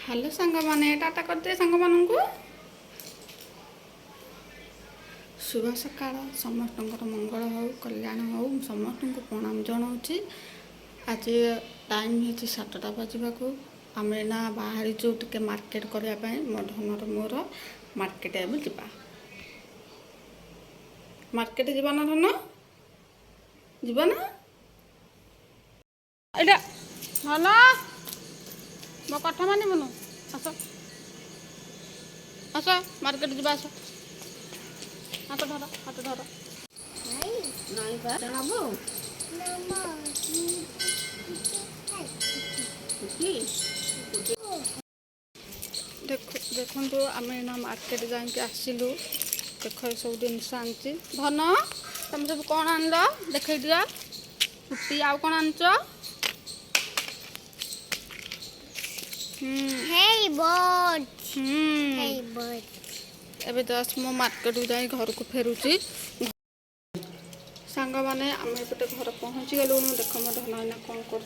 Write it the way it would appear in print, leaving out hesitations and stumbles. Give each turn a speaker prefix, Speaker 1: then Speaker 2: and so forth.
Speaker 1: Hello सांग माने टाटा करदे सांग मानू शुभ सकाळ समस्त मंगल हो कल्याण हो समस्त को प्रणाम जनाऊँगी। आज टाइम हो 7टा बजवाक आम ना बाहरी टे मार्केट करने मो धनर मोर मार्केट एवं जावा मार्केट जावा ना धन जावा ना एटा धन मो कथा मानबुनु आस आस मार्केट जावा आस हाथ धर हाथ धर नहीं बा जनाबो देखो आम ना मार्केट जाके आसिलु देख सब जिनस आनी धन तुम सब कौन आन देख दिया फुटी आउ कौन आनच एबे जस्ट मो मार्केट जाई घर को फेरुची सांग माने आम एपटे घर पहुँची गलु देख मो धन कौन कर